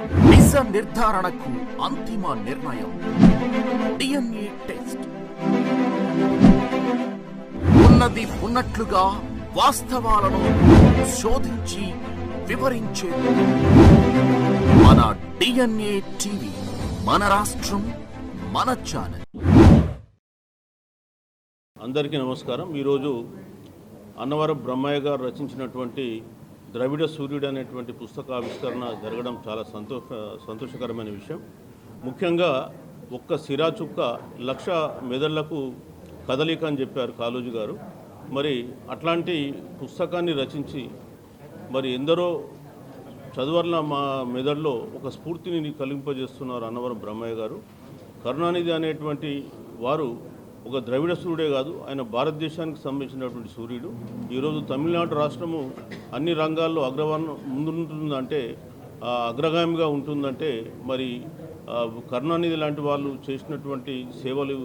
నిజ నిర్ధారణకు అంతిమ నిర్ణయం డిఎన్ఏ టెస్ట్. ఉన్నది ఉన్నట్లుగా వాస్తవాలను శోధించి వివరించేది మన డిఎన్ఏ టీవీ. మన రాష్ట్రం, మన ఛానల్. అందరికీ నమస్కారం. ఈరోజు అన్నవరం బ్రహ్మయ్య గారు రచించినటువంటి ద్రవిడ సూర్యుడు అనేటువంటి పుస్తక ఆవిష్కరణ జరగడం చాలా సంతోషకరమైన విషయం. ముఖ్యంగా ఒక్క సిరా చుక్క 1,00,000 మెదళ్లకు కదలిక అని చెప్పారు కాళోజీ గారు. మరి అట్లాంటి పుస్తకాన్ని రచించి మరి ఎందరో చదువర్ల మా మెదడులో ఒక స్ఫూర్తిని కలిగింపజేస్తున్నారు అన్నవరం బ్రహ్మయ్య గారు. కరుణానిధి అనేటువంటి వారు ఒక ద్రవిడ సూర్యుడే కాదు, ఆయన భారతదేశానికి సంబంధించినటువంటి సూర్యుడు. ఈరోజు తమిళనాడు రాష్ట్రము అన్ని రంగాల్లో ముందుంటుందంటే, అగ్రగామిగా ఉంటుందంటే మరి కరుణానిధి లాంటి వాళ్ళు చేసినటువంటి సేవలు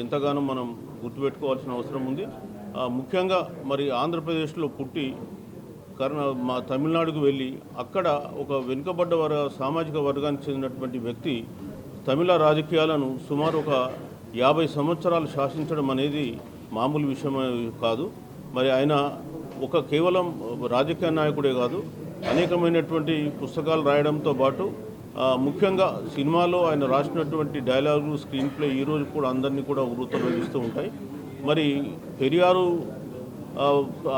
ఎంతగానో మనం గుర్తుపెట్టుకోవాల్సిన అవసరం ఉంది. ముఖ్యంగా మరి ఆంధ్రప్రదేశ్లో పుట్టి మా తమిళనాడుకు వెళ్ళి అక్కడ ఒక వెనుకబడ్డ సామాజిక వర్గానికి చెందినటువంటి వ్యక్తి తమిళ రాజకీయాలను సుమారు ఒక 50 సంవత్సరాలు శాసించడం అనేది మామూలు విషయం కాదు. మరి ఆయన కేవలం రాజకీయ నాయకుడే కాదు, అనేకమైనటువంటి పుస్తకాలు రాయడంతో పాటు ముఖ్యంగా సినిమాలో ఆయన రాసినటువంటి డైలాగులు, స్క్రీన్ ప్లే ఈరోజు కూడా అందరినీ కూడా ఉర్రూతలూగిస్తూ ఉంటాయి. మరి పెరియారు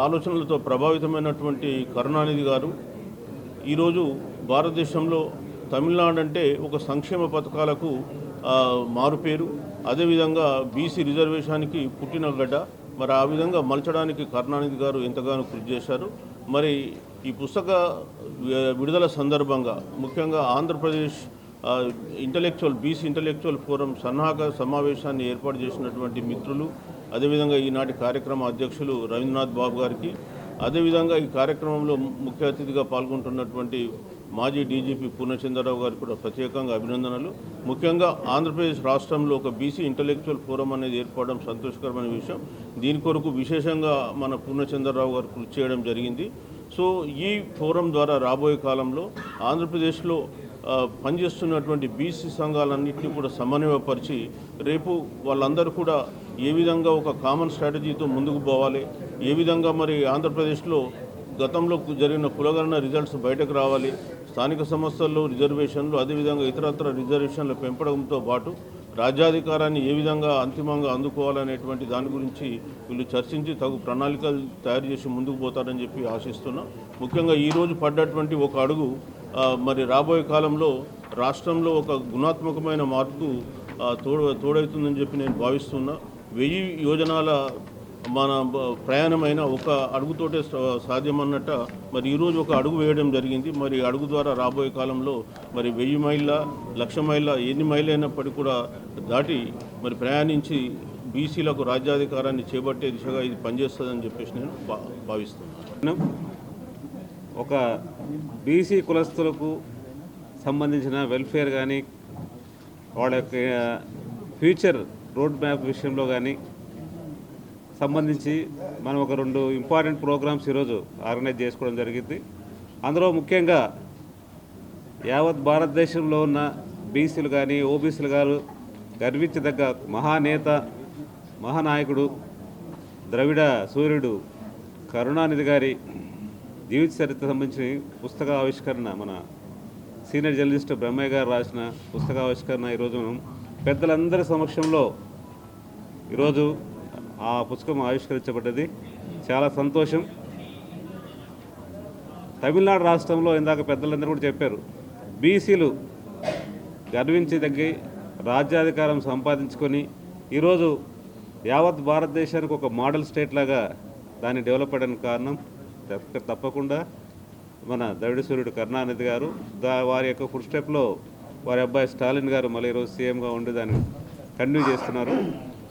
ఆలోచనలతో ప్రభావితమైనటువంటి కరుణానిధి గారు ఈరోజు భారతదేశంలో తమిళనాడు అంటే ఒక సంక్షేమ పథకాలకు మారుపేరు. అదేవిధంగా బీసీ రిజర్వేషన్కి పుట్టిన గడ్డ. మరి ఆ విధంగా మలచడానికి కరుణానిధి గారు ఎంతగానో కృషి చేశారు. మరి ఈ పుస్తక విడుదల సందర్భంగా ముఖ్యంగా ఆంధ్రప్రదేశ్ బీసీ ఇంటలెక్చువల్ ఫోరం సన్నాహక సమావేశాన్ని ఏర్పాటు చేసినటువంటి మిత్రులు, అదేవిధంగా ఈనాటి కార్యక్రమ అధ్యక్షులు రవీంద్రనాథ్ బాబు గారికి, అదేవిధంగా ఈ కార్యక్రమంలో ముఖ్య అతిథిగా పాల్గొంటున్నటువంటి మాజీ డీజీపీ పూర్ణచంద్రరావు గారికి కూడా ప్రత్యేకంగా అభినందనలు. ముఖ్యంగా ఆంధ్రప్రదేశ్ రాష్ట్రంలో ఒక బీసీ ఇంటలెక్చువల్ ఫోరం అనేది ఏర్పడడం సంతోషకరమైన విషయం. దీని కొరకు విశేషంగా మన పూర్ణచంద్రరావు గారు కృషి చేయడం జరిగింది. సో ఈ ఫోరం ద్వారా రాబోయే కాలంలో ఆంధ్రప్రదేశ్లో పనిచేస్తున్నటువంటి బీసీ సంఘాలన్నింటినీ కూడా సమన్వయపరిచి రేపు వాళ్ళందరూ కూడా ఏ విధంగా ఒక కామన్ స్ట్రాటజీతో ముందుకు పోవాలి, ఏ విధంగా మరి ఆంధ్రప్రదేశ్లో గతంలో జరిగిన కులగణన రిజల్ట్స్ బయటకు రావాలి, స్థానిక సంస్థల్లో రిజర్వేషన్లు, అదేవిధంగా ఇతరత్ర రిజర్వేషన్ల పెంపడంతో పాటు రాజ్యాధికారాన్ని ఏ విధంగా అంతిమంగా అందుకోవాలనేటువంటి దాని గురించి వీళ్ళు చర్చించి తగు ప్రణాళికలు తయారు చేసి ముందుకు పోతారని చెప్పి ఆశిస్తున్నాం. ముఖ్యంగా ఈరోజు పడ్డటువంటి ఒక అడుగు మరి రాబోయే కాలంలో రాష్ట్రంలో ఒక గుణాత్మకమైన మార్పుకు తోడవుతుందని చెప్పి నేను భావిస్తున్నా. 1000 యోజనాల మన ప్రయాణమైన ఒక అడుగుతోటే సాధ్యమన్నట్ట మరి ఈరోజు ఒక అడుగు వేయడం జరిగింది. మరి అడుగు ద్వారా రాబోయే కాలంలో మరి 1000 మైళ్ళ 1,00,000 మైళ్ళ ఎన్ని మైళ్ళు అయినప్పటికీ కూడా దాటి మరి ప్రయాణించి బీసీలకు రాజ్యాధికారాన్ని చేపట్టే దిశగా ఇది పనిచేస్తుందని చెప్పేసి నేను భావిస్తున్నాను. ఒక బీసీ కులస్తులకు సంబంధించిన వెల్ఫేర్ కానీ, వాళ్ళ యొక్క ఫ్యూచర్ రోడ్ మ్యాప్ విషయంలో కానీ సంబంధించి మనం ఒక 2 ఇంపార్టెంట్ ప్రోగ్రామ్స్ ఈరోజు ఆర్గనైజ్ చేసుకోవడం జరిగింది. అందులో ముఖ్యంగా యావత్ భారతదేశంలో ఉన్న బీసీలు కానీ, ఓబీసీలు గారు గర్వించదగ్గ మహానేత, మహానాయకుడు, ద్రవిడ సూర్యుడు కరుణానిధి గారి జీవిత చరిత్ర సంబంధించి పుస్తక ఆవిష్కరణ మన సీనియర్ జర్నలిస్ట్ బ్రహ్మయ్య గారు రాసిన పుస్తక ఆవిష్కరణ ఈరోజు పెద్దలందరి సమక్షంలో ఈరోజు ఆ పుస్తకం ఆవిష్కరించబడ్డది. చాలా సంతోషం. తమిళనాడు రాష్ట్రంలో ఇందాక పెద్దలందరూ కూడా చెప్పారు, బీసీలు గర్వించదగ్గి రాజ్యాధికారం సంపాదించుకొని ఈరోజు యావత్ భారతదేశానికి ఒక మోడల్ స్టేట్ లాగా దాన్ని డెవలప్ అవ్వడానికి కారణం తప్పకుండా మన ద్రవిడ సూర్యుడు కరుణానిధి గారు. వారి యొక్క ఫుడ్ స్టెప్లో వారి అబ్బాయి స్టాలిన్ గారు మళ్ళీ ఈరోజు సీఎంగా ఉండి దాన్ని కంటిన్యూ చేస్తున్నారు.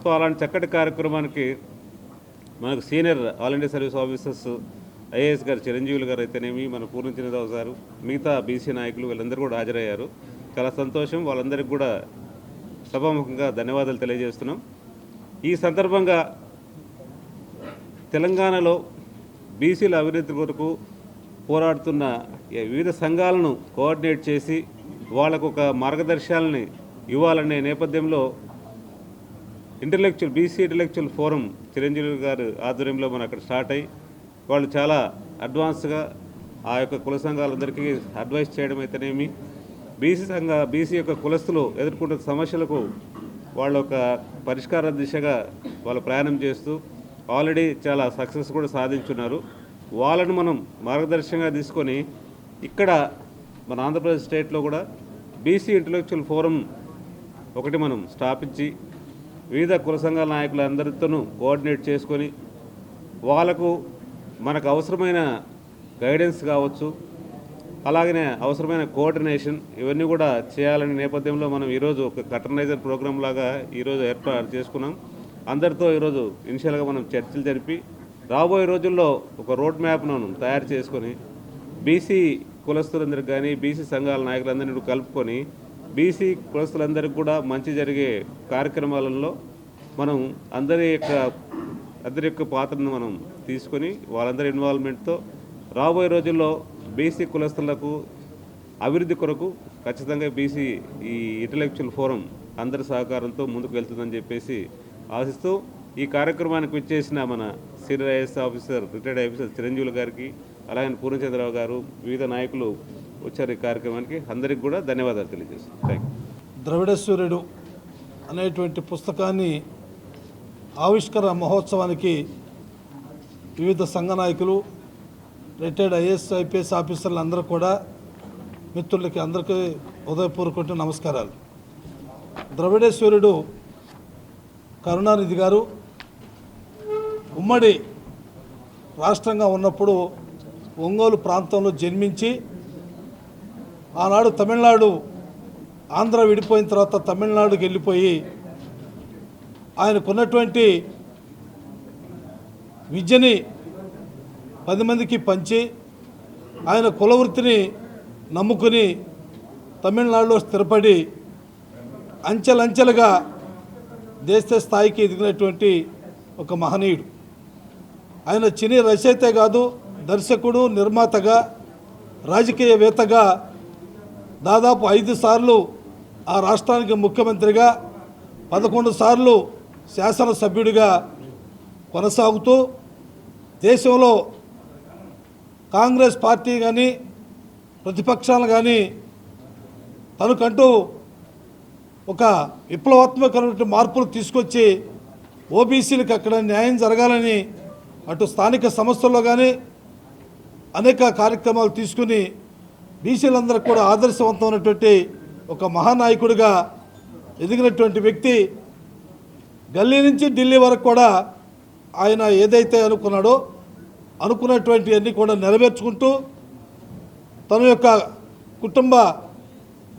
సో అలాంటి చక్కటి కార్యక్రమానికి మనకు senior all India service officers IAS గారు చిరంజీవులు గారు అయితేనేమి, మన పూర్ణచంద్రరావు గారు, మిగతా బీసీ నాయకులు వీళ్ళందరూ కూడా హాజరయ్యారు. చాలా సంతోషం. వాళ్ళందరికీ కూడా సభాముఖంగా ధన్యవాదాలు తెలియజేస్తున్నాం. ఈ సందర్భంగా తెలంగాణలో బీసీల అభివృద్ధి కొరకు పోరాడుతున్న వివిధ సంఘాలను కోఆర్డినేట్ చేసి వాళ్ళకు ఒక మార్గదర్శకాలని ఇవ్వాలనే నేపథ్యంలో బీసీ ఇంటలెక్చువల్ ఫోరం చిరంజీవి గారు ఆధ్వర్యంలో మనం అక్కడ స్టార్ట్ అయ్యి వాళ్ళు చాలా అడ్వాన్స్గా ఆ యొక్క కుల సంఘాలందరికీ అడ్వైస్ చేయడం అయితేనేమి బీసీ యొక్క కులస్తులు ఎదుర్కొంటున్న సమస్యలకు వాళ్ళ ఒక పరిష్కార దిశగా వాళ్ళు ప్రయాణం చేస్తూ ఆల్రెడీ చాలా సక్సెస్ కూడా సాధించున్నారు. వాళ్ళను మనం మార్గదర్శకంగా తీసుకొని ఇక్కడ మన ఆంధ్రప్రదేశ్ స్టేట్లో కూడా బీసీ ఇంటలెక్చువల్ ఫోరం ఒకటి మనం స్థాపించి వివిధ కుల సంఘాల నాయకులందరితోనూ కోఆర్డినేట్ చేసుకొని వాళ్ళకు మనకు అవసరమైన గైడెన్స్ కావచ్చు, అలాగనే అవసరమైన కోఆర్డినేషన్ ఇవన్నీ కూడా చేయాలనే నేపథ్యంలో మనం ఈరోజు ఒక కటర్నైజర్ ప్రోగ్రామ్ లాగా ఈరోజు ఏర్పాటు చేసుకున్నాం. అందరితో ఈరోజు ఇనిషియల్గా మనం చర్చలు జరిపి రాబోయే రోజుల్లో ఒక రోడ్ మ్యాప్ను తయారు చేసుకొని బీసీ కులస్తులందరికీ కానీ బీసీ సంఘాల నాయకులందరినీ కలుపుకొని బీసీ కులస్తులందరికీ కూడా మంచి జరిగే కార్యక్రమాలలో మనం అందరి యొక్క పాత్రను మనం తీసుకొని వాళ్ళందరి ఇన్వాల్వ్మెంట్తో రాబోయే రోజుల్లో బీసీ కులస్తులకు అభివృద్ధి కొరకు ఖచ్చితంగా బీసీ ఈ ఇంటలెక్చువల్ ఫోరం అందరి సహకారంతో ముందుకు వెళ్తుందని చెప్పేసి ఆశిస్తూ ఈ కార్యక్రమానికి విచ్చేసిన మన senior IAS officer retired officer Chiranjeevulu గారికి, అలాగే పూర్ణచంద్రరావు గారు, వివిధ నాయకులు వచ్చారు ఈ కార్యక్రమానికి. అందరికీ కూడా ధన్యవాదాలు తెలియజేస్తాను. Thank you. ద్రవిడ సూర్యుడు అనేటువంటి పుస్తకాన్ని ఆవిష్కరణ మహోత్సవానికి వివిధ సంఘ నాయకులు, రిటైర్డ్ ఐఏఎస్ ఐపీఎస్ ఆఫీసర్లు అందరూ కూడా మిత్రులకి అందరికీ హృదయపూర్వక నమస్కారాలు. ద్రవిడ సూర్యుడు కరుణానిధి గారు ఉమ్మడి రాష్ట్రంగా ఉన్నప్పుడు ఒంగోలు ప్రాంతంలో జన్మించి ఆనాడు తమిళనాడు ఆంధ్ర విడిపోయిన తర్వాత తమిళనాడుకి వెళ్ళిపోయి ఆయనకున్నటువంటి విద్యని 10 మందికి పంచి ఆయన కులవృత్తిని నమ్ముకుని తమిళనాడులో స్థిరపడి అంచెలంచెలుగా దేశ స్థాయికి ఎదిగినటువంటి ఒక మహనీయుడు. ఆయన చిని రచయితే కాదు, దర్శకుడు, నిర్మాతగా, రాజకీయవేత్తగా దాదాపు 5 సార్లు ఆ రాష్ట్రానికి ముఖ్యమంత్రిగా, 11 సార్లు శాసనసభ్యుడిగా కొనసాగుతూ దేశంలో కాంగ్రెస్ పార్టీ కానీ ప్రతిపక్షాలు కానీ తనకంటూ ఒక విప్లవాత్మకమైన మార్పులు తీసుకొచ్చి ఓబీసీలకు అక్కడ న్యాయం జరగాలని అటు స్థానిక సంస్థల్లో కానీ అనేక కార్యక్రమాలు తీసుకుని బీసీలందరికీ కూడా ఆదర్శవంతమైనటువంటి ఒక మహానాయకుడిగా ఎదిగినటువంటి వ్యక్తి. గల్లీ నుంచి ఢిల్లీ వరకు కూడా ఆయన ఏదైతే అనుకున్నాడో అనుకున్నటువంటి అన్నీ కూడా నెరవేర్చుకుంటూ తన యొక్క కుటుంబ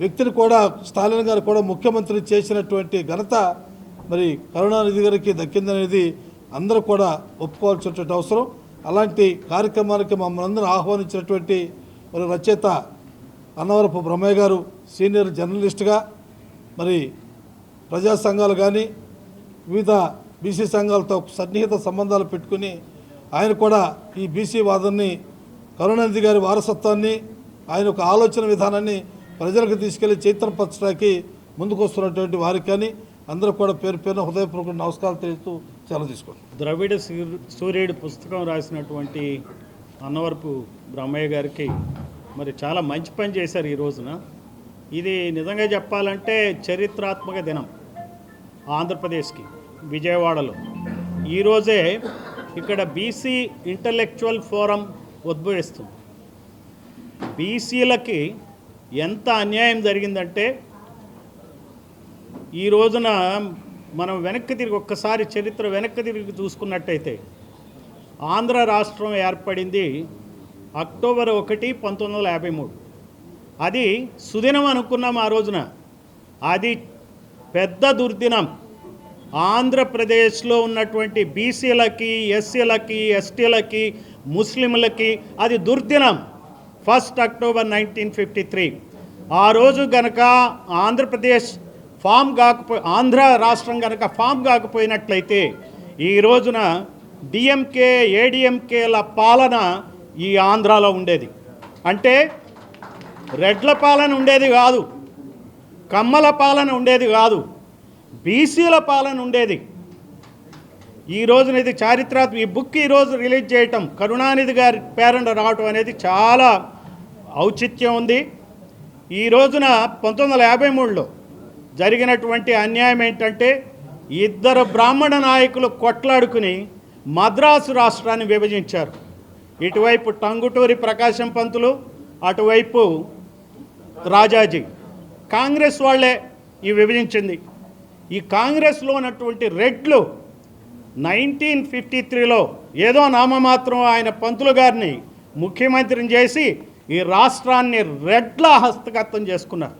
వ్యక్తిని కూడా స్టాలిన్ గారు కూడా ముఖ్యమంత్రి చేసినటువంటి ఘనత మరి కరుణానిధి గారికి దక్కిందనేది అందరూ కూడా ఒప్పుకోవాల్సినటువంటి అవసరం. అలాంటి కార్యక్రమానికి మమ్మల్ని అందరూ ఆహ్వానించినటువంటి మరి రచయిత అన్నవరపు బ్రహ్మయ్య గారు సీనియర్ జర్నలిస్ట్గా మరి ప్రజా సంఘాలు కానీ వివిధ బీసీ సంఘాలతో సన్నిహిత సంబంధాలు పెట్టుకుని ఆయన కూడా ఈ బీసీ వాదాన్ని, కరుణానిధి గారి వారసత్వాన్ని, ఆయన ఒక ఆలోచన విధానాన్ని ప్రజలకు తీసుకెళ్లి చైతన్యపరచడానికి ముందుకు వస్తున్నటువంటి వారికి కానీ అందరూ కూడా పేరు పేరున హృదయపూర్వక నమస్కారాలు తెలుస్తూ సెలవు తీసుకోండి. ద్రవిడ సూర్యుడు పుస్తకం రాసినటువంటి అన్నవరపు బ్రహ్మయ్య గారికి మరి చాలా మంచి పని చేశారు ఈ రోజున. ఇది నిజంగా చెప్పాలంటే చరిత్రాత్మక దినం ఆంధ్రప్రదేశ్కి. విజయవాడలో ఈరోజే ఇక్కడ బీసీ ఇంటలెక్చువల్ ఫోరం ఉద్భవిస్తుంది. బీసీలకి ఎంత అన్యాయం జరిగిందంటే ఈ రోజున మనం ఒక్కసారి చరిత్ర వెనక్కి తిరిగి చూసుకున్నట్టయితే ఆంధ్ర రాష్ట్రం ఏర్పడింది అక్టోబర్ 1, 1953. అది సుదినం అనుకున్నాం ఆ రోజున. అది పెద్ద దుర్దినం. ఆంధ్రప్రదేశ్లో ఉన్నటువంటి బీసీలకి, ఎస్సీలకి, ఎస్టీలకి, ముస్లింలకి అది దుర్దినం. 1 అక్టోబర్ 1953. ఆ రోజు గనక ఆంధ్రప్రదేశ్ ఆంధ్ర రాష్ట్రం కనుక ఫామ్ కాకపోయినట్లయితే ఈ రోజున డిఎంకే, ఏడిఎంకేల పాలన ఈ ఆంధ్రాలో ఉండేది. అంటే రెడ్ల పాలన ఉండేది కాదు, కమ్మల పాలన ఉండేది కాదు, బీసీల పాలన ఉండేది. ఈ రోజున ఇది చారిత్రాత్మక. ఈ బుక్ ఈరోజు రిలీజ్ చేయటం, కరుణానిధి గారి పేరెంట్ రావటం అనేది చాలా ఔచిత్యం ఉంది. ఈ రోజున 1953లో జరిగినటువంటి అన్యాయం ఏంటంటే, ఇద్దరు బ్రాహ్మణ నాయకులు కొట్లాడుకుని మద్రాసు రాష్ట్రాన్ని విభజించారు. ఇటువైపు టంగుటూరి ప్రకాశం పంతులు, అటువైపు రాజాజీ. కాంగ్రెస్ వాళ్ళే ఈ విభజించింది. ఈ కాంగ్రెస్లో ఉన్నటువంటి రెడ్లు 1953లో ఏదో నామమాత్రం ఆయన పంతులు గారిని ముఖ్యమంత్రిని చేసి ఈ రాష్ట్రాన్ని రెడ్ల హస్తగతం చేసుకున్నారు.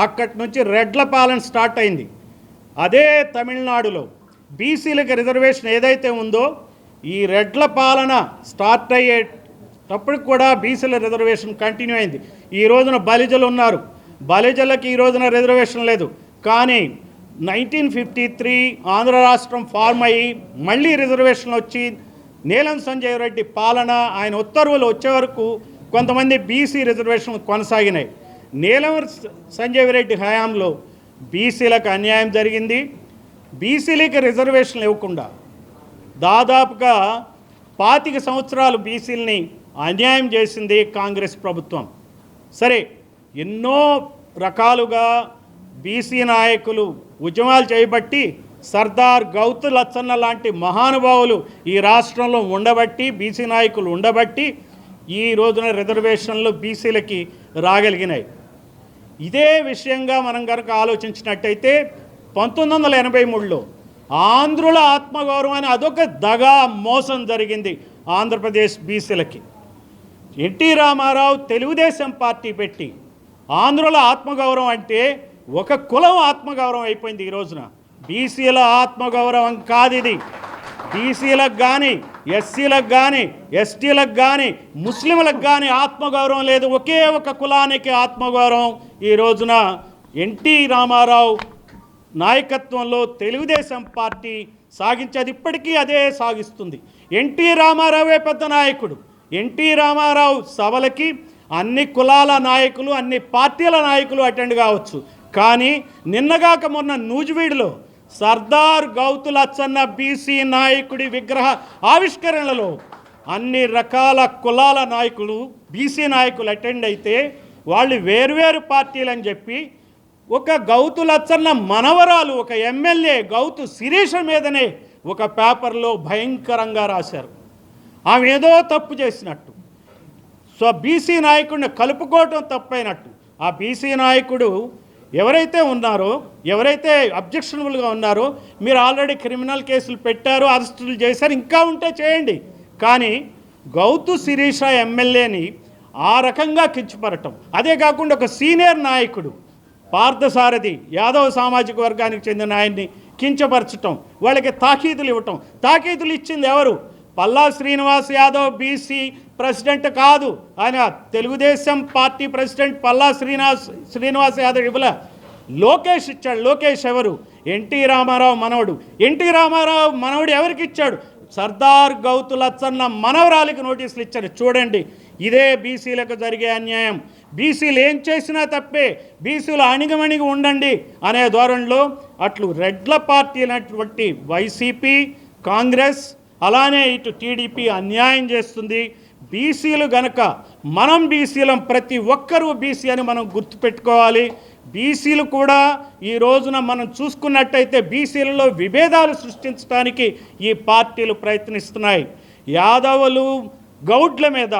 అక్కడి నుంచి రెడ్ల పాలన స్టార్ట్ అయింది. అదే తమిళనాడులో బీసీలకు రిజర్వేషన్ ఏదైతే ఉందో, ఈ రెడ్ల పాలన స్టార్ట్ అయ్యేటప్పుడు కూడా బీసీల రిజర్వేషన్ కంటిన్యూ అయింది. ఈ రోజున బలిజలు ఉన్నారు, బలిజలకి ఈ రోజున రిజర్వేషన్ లేదు. కానీ 1953 ఆంధ్ర రాష్ట్రం ఫార్మ్ అయ్యి మళ్ళీ రిజర్వేషన్ వచ్చి నీలం సంజయ్ రెడ్డి పాలన, ఆయన ఉత్తర్వులు వచ్చే వరకు కొంతమంది బీసీ రిజర్వేషన్ కొనసాగినాయి. నీలం సంజయ్ రెడ్డి హయాంలో బీసీలకు అన్యాయం జరిగింది. బీసీలకి రిజర్వేషన్లు ఇవ్వకుండా దాదాపుగా 25 సంవత్సరాలు బీసీలని అన్యాయం చేసింది కాంగ్రెస్ ప్రభుత్వం. సరే, ఎన్నో రకాలుగా బీసీ నాయకులు ఉద్యమాలు చేయబట్టి, సర్దార్ గౌతు లచ్చన్న లాంటి మహానుభావులు ఈ రాష్ట్రంలో ఉండబట్టి, బీసీ నాయకులు ఉండబట్టి ఈ రోజున రిజర్వేషన్లు బీసీలకి రాగలిగినాయి. ఇదే విషయంగా మనం కనుక ఆలోచించినట్టయితే 1983లో ఆంధ్రుల ఆత్మగౌరవాన్ని అదొక దగా మోసం జరిగింది ఆంధ్రప్రదేశ్ బీసీలకి. ఎన్టీ రామారావు తెలుగుదేశం పార్టీ పెట్టి ఆంధ్రుల ఆత్మగౌరవం అంటే ఒక కులం ఆత్మగౌరవం అయిపోయింది. ఈ రోజున బీసీల ఆత్మగౌరవం కాదు ఇది. బీసీలకు కానీ, ఎస్సీలకు కానీ, ఎస్టీలకు కానీ, ముస్లింలకు కానీ ఆత్మగౌరవం లేదు. ఒకే ఒక కులానికి ఆత్మగౌరవం ఈ రోజున ఎన్టీ రామారావు నాయకత్వంలో తెలుగుదేశం పార్టీ సాగించేది. ఇప్పటికీ అదే సాగిస్తుంది. ఎన్టీ రామారావే పెద్ద నాయకుడు. ఎన్టీ రామారావు సభలకి అన్ని కులాల నాయకులు, అన్ని పార్టీల నాయకులు అటెండ్ కావచ్చు. కానీ నిన్నగాక మొన్న నూజివీడులో సర్దార్ గౌతు లచ్చన్న బీసీ నాయకుడి విగ్రహ ఆవిష్కరణలో అన్ని రకాల కులాల నాయకులు, బీసీ నాయకులు అటెండ్ అయితే వాళ్ళు వేరువేరు పార్టీలని చెప్పి ఒక గౌతు లచ్చన్న మనవరాలు, ఒక ఎమ్మెల్యే గౌతు శిరీష మీదనే ఒక పేపర్లో భయంకరంగా రాశారు. ఆమె ఏదో తప్పు చేసినట్టు, సో బీసీ నాయకుడిని కలుపుకోవటం తప్పైనట్టు. ఆ బీసీ నాయకుడు ఎవరైతే ఉన్నారో, ఎవరైతే అబ్జెక్షనబుల్గా ఉన్నారో, మీరు ఆల్రెడీ క్రిమినల్ కేసులు పెట్టారు, అరెస్టులు చేశారు, ఇంకా ఉంటే చేయండి. కానీ గౌతు శిరీష ఎమ్మెల్యేని ఆ రకంగా కించపరటం, అదే కాకుండా ఒక సీనియర్ నాయకుడు పార్థసారథి యాదవ్ సామాజిక వర్గానికి చెందిన ఆయన్ని కించపరచటం, వాళ్ళకి తాకీదులు ఇవ్వటం. తాకీదులు ఇచ్చింది ఎవరు? పల్లా శ్రీనివాస్ యాదవ్ బీసీ ప్రెసిడెంట్ కాదు, ఆయన తెలుగుదేశం పార్టీ ప్రెసిడెంట్ పల్లా శ్రీనివాస్ యాదవ్ ఇవ్వలే, లోకేష్ ఇచ్చాడు. లోకేష్ ఎవరు? ఎన్టీ రామారావు మనవడు. ఎన్టీ రామారావు మనవడు ఎవరికి ఇచ్చాడు? సర్దార్ గౌతు లచ్చన్న మనవరాలికి నోటీసులు ఇచ్చారు. చూడండి, ఇదే బీసీలకు జరిగే అన్యాయం. బీసీలు ఏం చేసినా తప్పే, బీసీలు అణిగమణిగి ఉండండి అనే ధోరణిలో అట్లు రెడ్ల పార్టీ అయినటువంటి వైసీపీ, కాంగ్రెస్, అలానే ఇటు టీడీపీ అన్యాయం చేస్తుంది. బీసీలు గనక మనం బీసీలం, ప్రతి ఒక్కరూ బీసీ అని మనం గుర్తుపెట్టుకోవాలి. బీసీలు కూడా ఈ రోజున మనం చూసుకున్నట్టయితే బీసీలలో విభేదాలు సృష్టించడానికి ఈ పార్టీలు ప్రయత్నిస్తున్నాయి. యాదవులు, గౌడ్ల మీద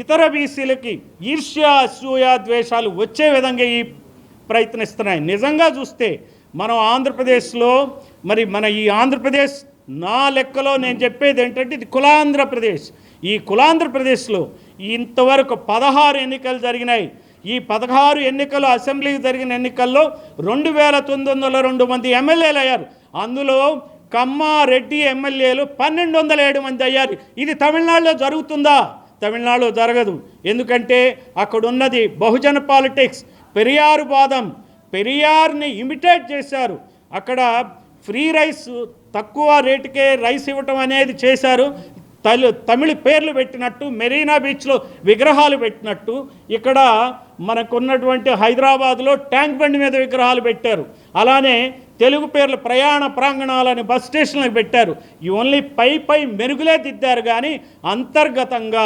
ఇతర బీసీలకి ఈర్ష్య, అసూయ, ద్వేషాలు వచ్చే విధంగా ఈ ప్రయత్నిస్తున్నాయి. నిజంగా చూస్తే మనం ఆంధ్రప్రదేశ్లో, మరి మన ఈ ఆంధ్రప్రదేశ్ నా లెక్కలో నేను చెప్పేది ఏంటంటే ఇది కులాంధ్రప్రదేశ్. ఈ కులాంధ్రప్రదేశ్లో ఇంతవరకు 16 ఎన్నికలు జరిగినాయి. ఈ 16 ఎన్నికలు, అసెంబ్లీకి జరిగిన ఎన్నికల్లో 2902 మంది ఎమ్మెల్యేలు అయ్యారు. అందులో కమ్మ, రెడ్డి ఎమ్మెల్యేలు 1207 మంది అయ్యారు. ఇది తమిళనాడులో జరుగుతుందా? తమిళనాడులో జరగదు. ఎందుకంటే అక్కడ ఉన్నది బహుజన పాలిటిక్స్, పెరియార్ వాదం. పెరియార్ని ఇమిటేట్ చేశారు. అక్కడ ఫ్రీ రైస్, తక్కువ రేటుకే రైస్ ఇవ్వటం అనేది చేశారు. తమిళ పేర్లు పెట్టినట్టు, మెరీనా బీచ్లో విగ్రహాలు పెట్టినట్టు, ఇక్కడ మనకున్నటువంటి హైదరాబాద్లో ట్యాంక్ బండి మీద విగ్రహాలు పెట్టారు. అలానే తెలుగు పేర్లు ప్రయాణ ప్రాంగణాలని బస్ స్టేషన్లకు పెట్టారు. ఈ ఓన్లీ పై మెరుగులే దిద్దారు కానీ అంతర్గతంగా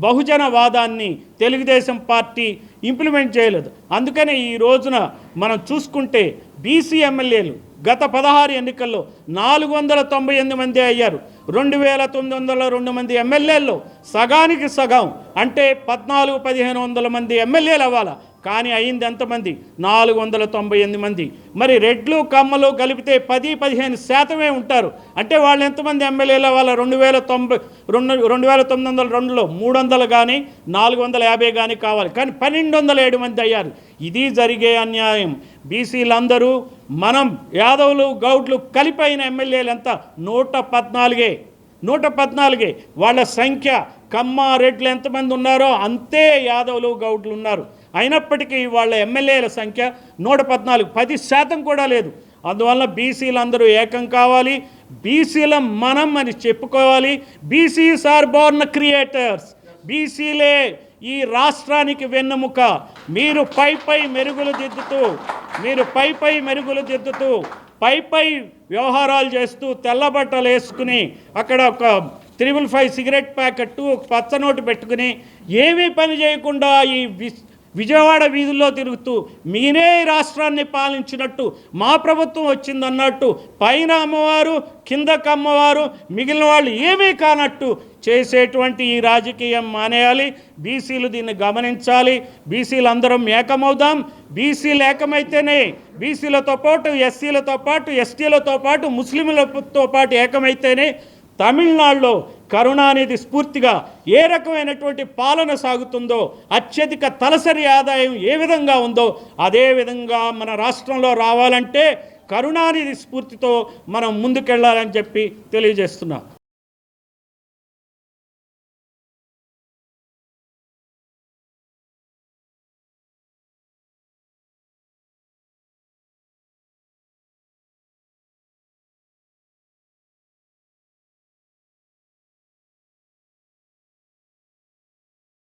బహుజనవాదాన్ని తెలుగుదేశం పార్టీ ఇంప్లిమెంట్ చేయలేదు. అందుకనే ఈ రోజున మనం చూసుకుంటే బీసీ ఎమ్మెల్యేలు గత 16 ఎన్నికల్లో 498 మంది అయ్యారు. 2902 మంది ఎమ్మెల్యేల్లో సగానికి సగం అంటే 14-1500 మంది ఎమ్మెల్యేలు అవ్వాలి. కానీ అయింది ఎంతమంది? 498 మంది. మరి రెడ్లు కమ్మలు కలిపితే 10-15% ఉంటారు. అంటే వాళ్ళు ఎంతమంది ఎమ్మెల్యేలు అవ్వాలి? 2902లో 300 కానీ 450 కానీ కావాలి. కానీ 1207 మంది అయ్యారు. ఇది జరిగే అన్యాయం. బీసీలందరూ మనం యాదవులు గౌడ్లు కలిపైన ఎమ్మెల్యేలు ఎంత? 114. వాళ్ళ సంఖ్య కమ్మ రెడ్లు ఎంతమంది ఉన్నారో అంతే యాదవులు గౌడ్లు ఉన్నారు. అయినప్పటికీ వాళ్ళ ఎమ్మెల్యేల సంఖ్య 114, 10% కూడా లేదు. అందువల్ల బీసీలందరూ ఏకం కావాలి, బీసీలం మనం అని చెప్పుకోవాలి. BCs are born creators. బీసీలే ఈ రాష్ట్రానికి వెన్నెముక. మీరు పై మెరుగులు దిద్దుతూ పై వ్యవహారాలు చేస్తూ తెల్లబట్టలు వేసుకుని అక్కడ ఒక 555 సిగరెట్ ప్యాకెట్టు, ఒక పచ్చ నోటు పెట్టుకుని ఏమీ పని చేయకుండా ఈ విజయవాడ వీధుల్లో తిరుగుతూ మీనే రాష్ట్రాన్ని పాలించినట్టు, మా ప్రభుత్వం వచ్చిందన్నట్టు, పైన అమ్మవారు కిందకు అమ్మవారు మిగిలిన వాళ్ళు ఏమీ కానట్టు చేసేటువంటి ఈ రాజకీయం మానేయాలి. బీసీలు దీన్ని గమనించాలి. బీసీలు అందరం ఏకమవుదాం. బీసీలు ఏకమైతేనే బీసీలతో పాటు ఎస్సీలతో పాటు ఎస్టీలతో పాటు ముస్లింలతో పాటు ఏకమైతేనే తమిళనాడులో కరుణానిధి స్ఫూర్తిగా ఏ రకమైనటువంటి పాలన సాగుతుందో, అత్యధిక తలసరి ఆదాయం ఏ విధంగా ఉందో అదే విధంగా మన రాష్ట్రంలో రావాలంటే కరుణానిధి స్ఫూర్తితో మనం ముందుకెళ్ళాలని చెప్పి తెలియజేస్తున్నాం.